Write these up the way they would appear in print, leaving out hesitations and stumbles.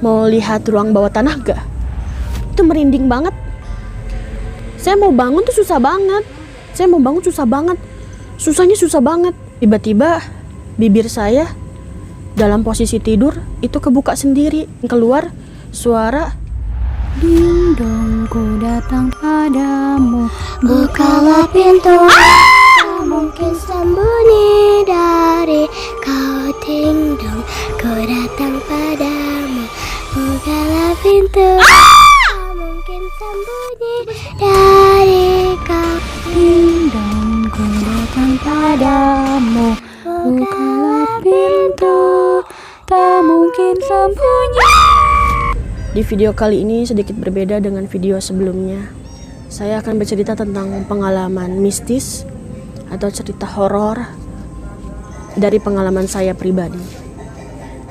Mau lihat ruang bawah tanah gak? Itu merinding banget. Saya mau bangun tuh susah banget. Susahnya susah banget. Tiba-tiba bibir saya dalam posisi tidur itu kebuka sendiri. Keluar suara, ding dong, ku datang padamu, bukalah pintu. Tak mungkin sembunyi dari kau, ding dong, ku datang padamu, bukalah pintu. Tak mungkin sembunyi dari kau, ding dong, ku datang padamu, bukalah pintu. Tak mungkin sembunyi. Di video kali ini sedikit berbeda dengan video sebelumnya. Saya akan bercerita tentang pengalaman mistis atau cerita horor dari pengalaman saya pribadi.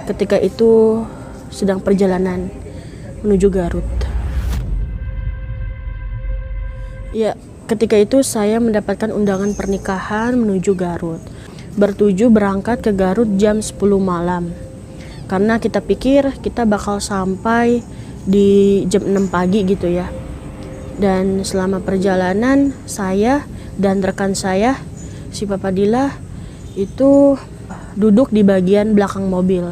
Ketika itu sedang perjalanan menuju Garut. Ya, ketika itu saya mendapatkan undangan pernikahan menuju Garut. Bertuju berangkat ke Garut jam 10 malam. Karena kita pikir kita bakal sampai di jam 6 pagi gitu ya. Dan selama perjalanan saya dan rekan saya, si Papa Dila, itu duduk di bagian belakang mobil.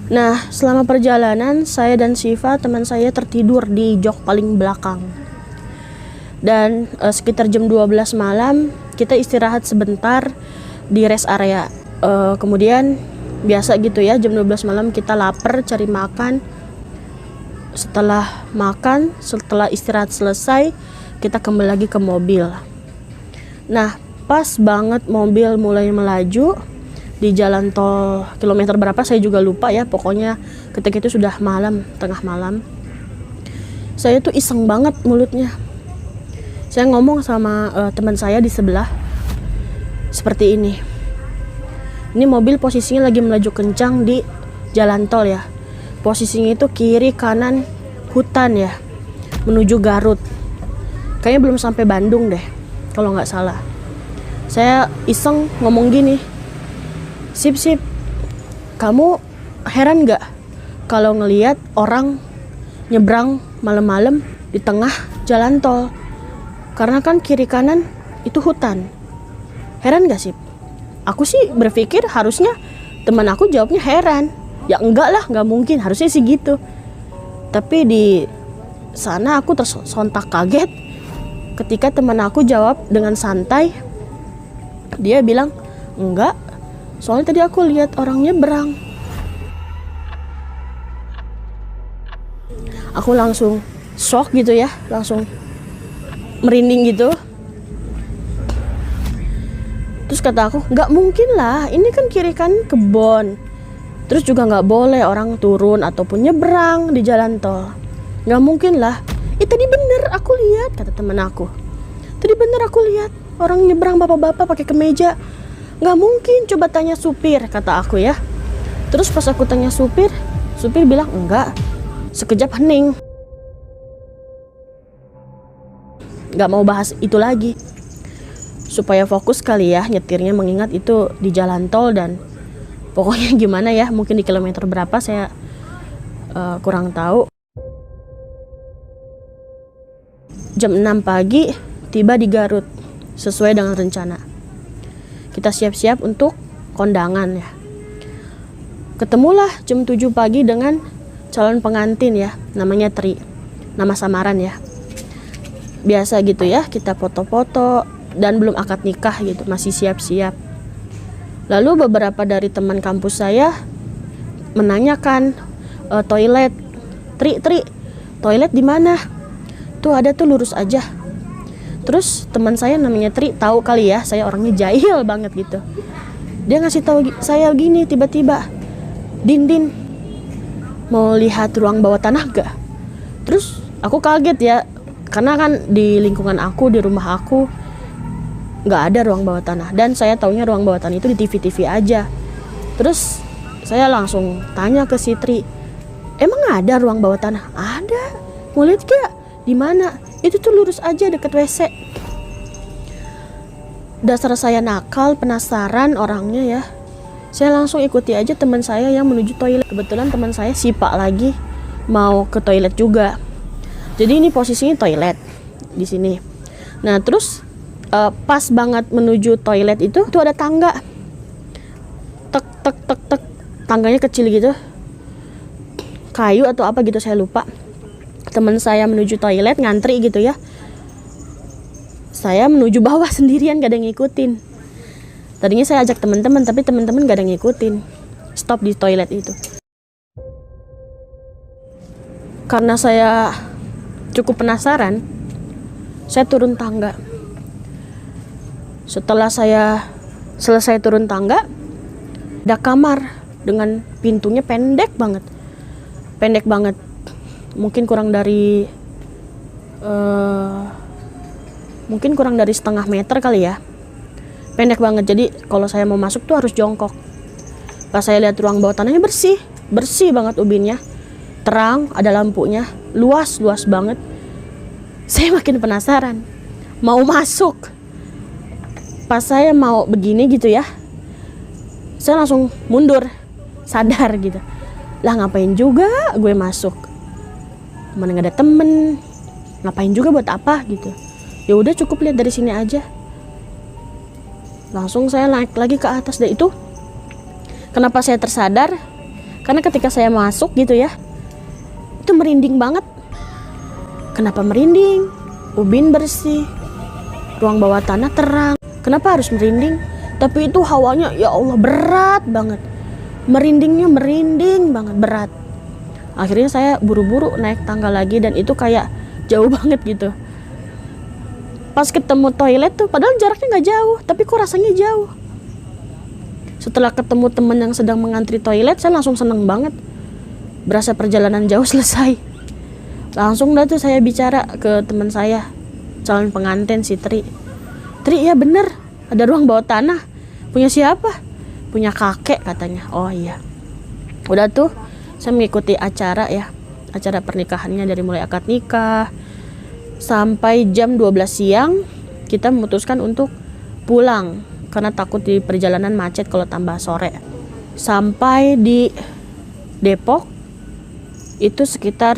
Nah, selama perjalanan saya dan Siva, teman saya, tertidur di jok paling belakang. Dan sekitar jam 12 malam kita istirahat sebentar di rest area. Kemudian biasa gitu ya, jam 12 malam kita lapar, cari makan. Setelah makan, setelah istirahat selesai, kita kembali lagi ke mobil. Nah, pas banget mobil mulai melaju di jalan tol kilometer berapa saya juga lupa ya. Pokoknya ketika itu sudah malam, tengah malam. Saya tuh iseng banget mulutnya. Saya ngomong sama teman saya di sebelah seperti ini. Ini mobil posisinya lagi melaju kencang di jalan tol ya. Posisinya itu kiri kanan hutan ya, menuju Garut. Kayaknya belum sampai Bandung deh, kalau nggak salah. Saya iseng ngomong gini, Sip, kamu heran nggak kalau ngelihat orang nyebrang malam-malam di tengah jalan tol? Karena kan kiri kanan itu hutan. Heran nggak, Sip? Aku sih berpikir harusnya teman aku jawabnya heran. Ya enggak lah, nggak mungkin, harusnya sih gitu. Tapi di sana aku tersontak kaget ketika teman aku jawab dengan santai. Dia bilang, enggak, soalnya tadi aku lihat orang nyebrang. Aku langsung shock gitu ya, langsung merinding gitu. Terus kata aku, nggak mungkin lah, ini kan kiri kanan kebon. Terus juga nggak boleh orang turun ataupun nyebrang di jalan tol. Nggak mungkin lah. Tadi bener aku lihat, kata temen aku. Tadi bener aku lihat orang nyebrang bapak-bapak pakai kemeja. Nggak mungkin, coba tanya supir, kata aku ya. Terus pas aku tanya supir bilang enggak. Sekejap hening. Nggak mau bahas itu lagi. Supaya fokus kali ya nyetirnya, mengingat itu di jalan tol dan pokoknya gimana ya, mungkin di kilometer berapa saya kurang tahu. Jam 6 pagi tiba di Garut sesuai dengan rencana. Kita siap-siap untuk kondangan ya. Ketemulah jam 7 pagi dengan calon pengantin ya, namanya Tri. Nama samaran ya. Biasa gitu ya, kita foto-foto dan belum akad nikah gitu, masih siap-siap. Lalu beberapa dari teman kampus saya menanyakan toilet. Tri, toilet di mana? Tuh ada tuh, lurus aja. Terus teman saya namanya Tri tahu kali ya, saya orangnya jahil banget gitu. Dia ngasih tahu saya gini tiba-tiba, Din, mau lihat ruang bawah tanah gak? Terus aku kaget ya, karena kan di lingkungan aku, di rumah aku nggak ada ruang bawah tanah, dan saya taunya ruang bawah tanah itu di TV aja. Terus saya langsung tanya ke si Tri, emang ada ruang bawah tanah? Ada. Mau lihat gak? Di mana? Itu tuh lurus aja deket WC. Dasar saya nakal, penasaran orangnya ya. Saya langsung ikuti aja teman saya yang menuju toilet. Kebetulan teman saya si Pak lagi mau ke toilet juga. Jadi ini posisinya toilet di sini. Nah terus pas banget menuju toilet itu ada tangga, tek tek tek tek, tangganya kecil gitu, kayu atau apa gitu saya lupa. Teman saya menuju toilet ngantri gitu ya, saya menuju bawah sendirian, gak ada yang ngikutin. Tadinya saya ajak teman-teman, tapi teman-teman gak ada yang ngikutin, stop di toilet itu. Karena saya cukup penasaran, saya turun tangga. Setelah saya selesai turun tangga, ada kamar dengan pintunya pendek banget, mungkin kurang dari setengah meter kali ya, pendek banget. Jadi kalau saya mau masuk tuh harus jongkok. Pas saya lihat ruang bawah tanahnya bersih banget ubinnya, terang, ada lampunya, luas banget. Saya makin penasaran, mau masuk. Pas saya mau begini gitu ya, saya langsung mundur, sadar gitu. Lah ngapain juga gue masuk? Mana nggak ada temen, ngapain juga buat apa gitu. Ya udah cukup lihat dari sini aja. Langsung saya naik lagi ke atas. Dan itu kenapa saya tersadar? Karena ketika saya masuk gitu ya, itu merinding banget. Kenapa merinding? Ubin bersih, ruang bawah tanah terang. Kenapa harus merinding? Tapi itu hawanya ya Allah berat banget. Merindingnya merinding banget, berat. Akhirnya saya buru-buru naik tangga lagi, dan itu kayak jauh banget gitu. Pas ketemu toilet tuh, padahal jaraknya gak jauh, tapi kok rasanya jauh. Setelah ketemu teman yang sedang mengantri toilet, saya langsung seneng banget. Berasa perjalanan jauh selesai. Langsung dah tuh saya bicara ke teman saya, calon pengantin si Tri. Tri, ya bener, ada ruang bawah tanah. Punya siapa? Punya kakek katanya. Oh iya. Udah tuh saya mengikuti acara ya, acara pernikahannya dari mulai akad nikah sampai jam 12 siang. Kita memutuskan untuk pulang karena takut di perjalanan macet kalau tambah sore. Sampai di Depok itu sekitar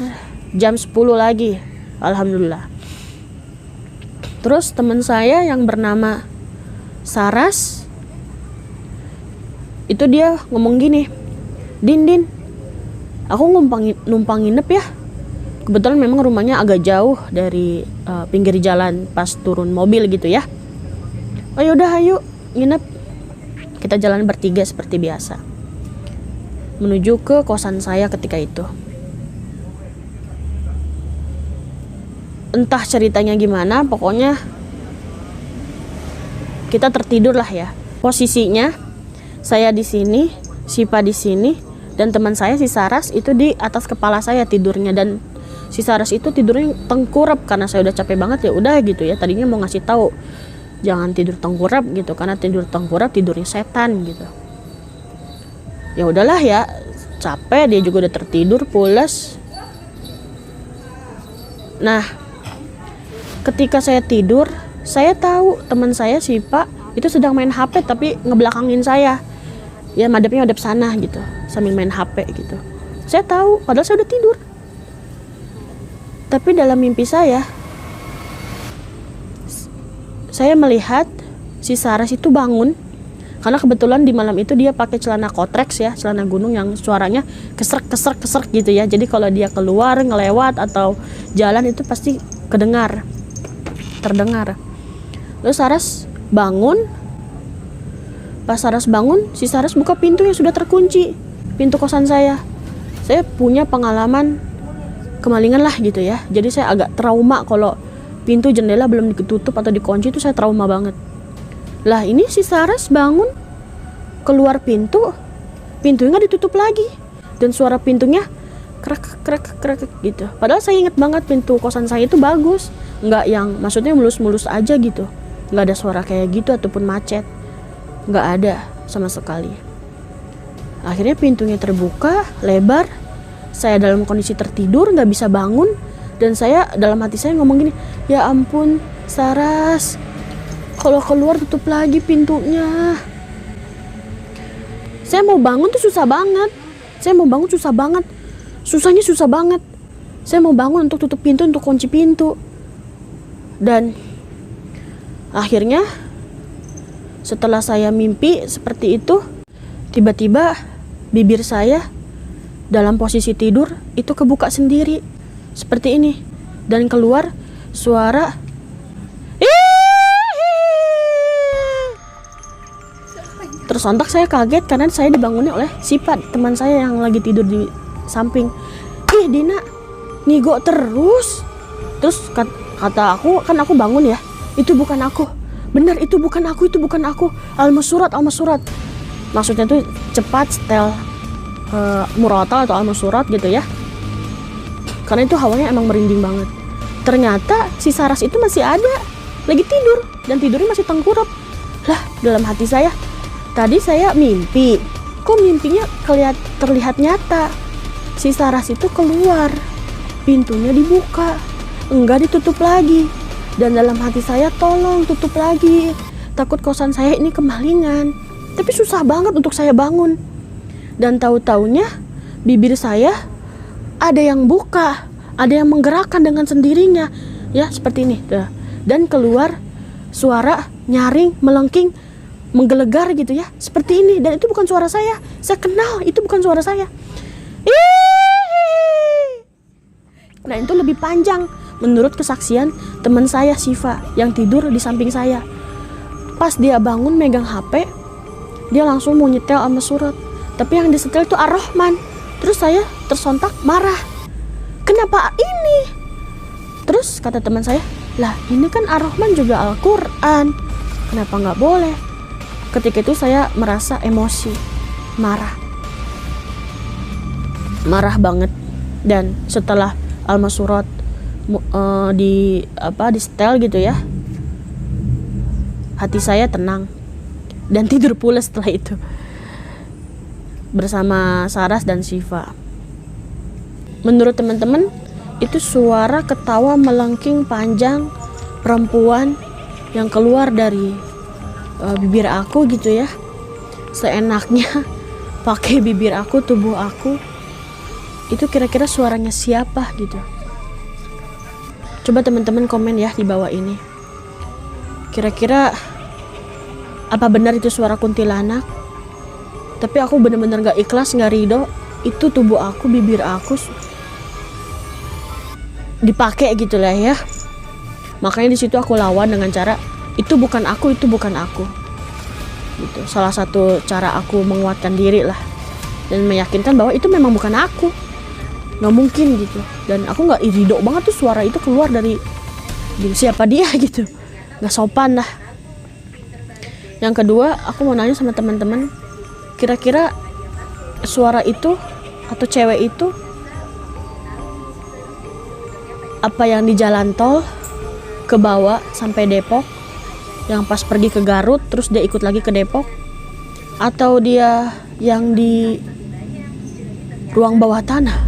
jam 10 lagi, alhamdulillah. Terus teman saya yang bernama Saras itu dia ngomong gini, Din, aku numpang nginep ya. Kebetulan memang rumahnya agak jauh dari pinggir jalan pas turun mobil gitu ya. Oh yaudah, ayo nginep. Kita jalan bertiga seperti biasa menuju ke kosan saya ketika itu. Entah ceritanya gimana, pokoknya kita tertidur lah ya. Posisinya saya di sini, Sipa di sini, dan teman saya si Saras itu di atas kepala saya tidurnya. Dan si Saras itu tidurnya tengkurap karena saya udah capek banget. Ya udah gitu ya, tadinya mau ngasih tahu jangan tidur tengkurap gitu, karena tidur tengkurap tidurnya setan gitu. Ya udahlah ya, capek, dia juga udah tertidur pules. Nah, ketika saya tidur, saya tahu teman saya si Pak itu sedang main HP tapi ngebelakangin saya. Ya madepnya madep sana gitu, sambil main HP gitu. Saya tahu, padahal saya udah tidur. Tapi dalam mimpi saya melihat si Saras itu bangun. Karena kebetulan di malam itu dia pakai celana kotreks ya, celana gunung yang suaranya keserk gitu ya. Jadi kalau dia keluar, ngelewat atau jalan itu pasti terdengar. Lalu Saras bangun. Pas Saras bangun, si Saras buka pintu yang sudah terkunci, pintu kosan saya. Saya punya pengalaman kemalingan lah gitu ya. Jadi saya agak trauma kalau pintu jendela belum ditutup atau dikunci, itu saya trauma banget. Lah ini si Saras bangun, keluar pintunya nggak ditutup lagi, dan suara pintunya krek gitu. Padahal saya ingat banget pintu kosan saya itu bagus, nggak yang maksudnya mulus aja gitu, nggak ada suara kayak gitu ataupun macet, nggak ada sama sekali. Akhirnya pintunya terbuka lebar, saya dalam kondisi tertidur nggak bisa bangun, dan saya dalam hati saya ngomong gini, ya ampun Saras, kalau keluar tutup lagi pintunya. Saya mau bangun tuh susah banget. susahnya susah banget. Saya mau bangun untuk tutup pintu, untuk kunci pintu. Dan akhirnya setelah saya mimpi seperti itu, tiba-tiba bibir saya dalam posisi tidur itu kebuka sendiri seperti ini, dan keluar suara terus sontak saya kaget karena saya dibangunin oleh Sifat, teman saya yang lagi tidur di samping. Ih Dina, ngigo terus. Terus kata aku, kan aku bangun ya, itu bukan aku. Benar, itu bukan aku, itu bukan aku. Al-Musurat. Maksudnya tuh cepat setel murotal atau Al-Musurat gitu ya. Karena itu hawanya emang merinding banget. Ternyata si Saras itu masih ada, lagi tidur, dan tidurnya masih tengkurap. Lah, dalam hati saya, tadi saya mimpi, kok mimpinya terlihat nyata. Si Saras itu keluar, pintunya dibuka, enggak ditutup lagi. Dan dalam hati saya, tolong tutup lagi, takut kosan saya ini kemalingan. Tapi susah banget untuk saya bangun. Dan tahu-taunya bibir saya ada yang buka, ada yang menggerakkan dengan sendirinya, ya seperti ini. Dan keluar suara nyaring, melengking, menggelegar gitu ya, seperti ini. Dan itu bukan suara saya kenal itu bukan suara saya. Nah itu lebih panjang menurut kesaksian teman saya Siva yang tidur di samping saya. Pas dia bangun megang HP, dia langsung mau nyetel Al-Musurat, tapi yang disetel itu Ar-Rahman. Terus saya tersontak marah, kenapa ini? Terus kata teman saya, lah ini kan Ar-Rahman juga Al-Quran, kenapa nggak boleh? Ketika itu saya merasa emosi, marah banget. Dan setelah Al-Musurat di setel gitu ya, hati saya tenang dan tidur pula setelah itu bersama Saras dan Siva. Menurut teman-teman, itu suara ketawa melengking panjang perempuan yang keluar dari bibir aku gitu ya, seenaknya pakai bibir aku, tubuh aku. Itu kira-kira suaranya siapa gitu? Coba teman-teman komen ya di bawah ini. Kira-kira apa benar itu suara kuntilanak? Tapi aku benar-benar gak ikhlas, gak ridho. Itu tubuh aku, bibir aku dipakai gitu lah ya. Makanya di situ aku lawan dengan cara, itu bukan aku, itu bukan aku. Gitu. Salah satu cara aku menguatkan diri lah, dan meyakinkan bahwa itu memang bukan aku. Nggak mungkin gitu. Dan aku nggak ridho banget tuh suara itu keluar dari siapa dia gitu, nggak sopan lah. Yang kedua, aku mau nanya sama teman-teman, kira-kira suara itu atau cewek itu apa yang di jalan tol ke bawah sampai Depok, yang pas pergi ke Garut terus dia ikut lagi ke Depok, atau dia yang di ruang bawah tanah?